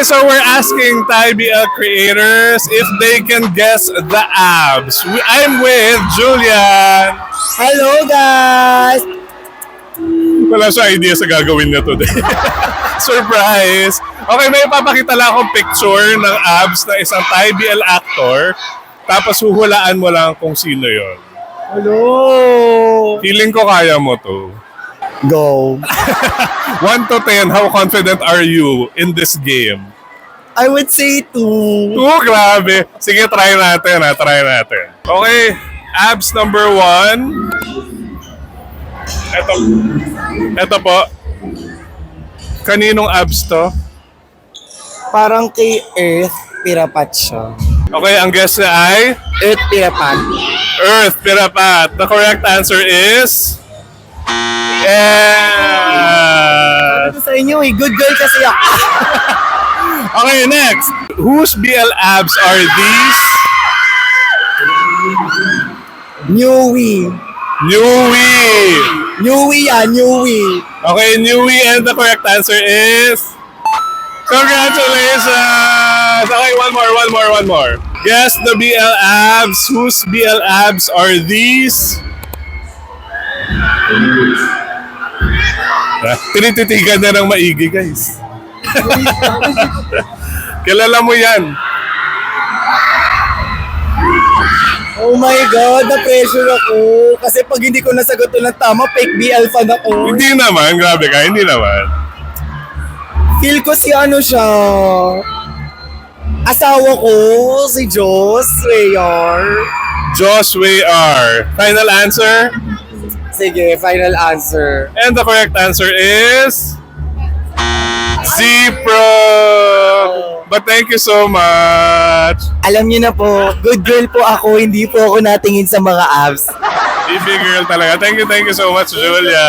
so we're asking Thai BL creators if they can guess the abs. I'm with Julian. Hello guys! Wala siya idea sa gagawin niya today. Surprise! Okay, may papakita lang akong picture ng abs ng isang Thai BL actor. Tapos huhulaan mo lang kung sino yon. Hello! Feeling ko kaya mo to. Go! 1 to 10, how confident are you in this game? I would say 2. Grabe. Sige, try natin ha. Try natin. Okay, abs number 1. Ito po. Kaninong abs to? Parang kay Earth, pirapat siya. Okay, ang guess niya ay Earth, pirapat. Earth, pirapat. The correct answer is... Yes! Ito sa inyo eh, good girl kasi ako. Okay, next. Whose BL abs are these? Newy. Newy! Newy yan, Newy. Okay, Newy, and the correct answer is... Congratulations! Okay, one more. Guess the BL abs. Whose BL abs are these? Tinititigan na ng maigi, guys. Kilala mo yan. Oh my God, na-pressure ako. Kasi pag hindi ko nasagot to ng tama, fake BL fan ako. Hindi naman, grabe ka, hindi naman. Feel ko si ano siya. Asawa ko, si Joss Rayor. Joshua R. Final answer? Sige, final answer. And the correct answer is... Zipro! But thank you so much. Alam niyo na po, good girl po ako, hindi po ako natingin sa mga abs. Baby girl talaga. Thank you so much, Julia.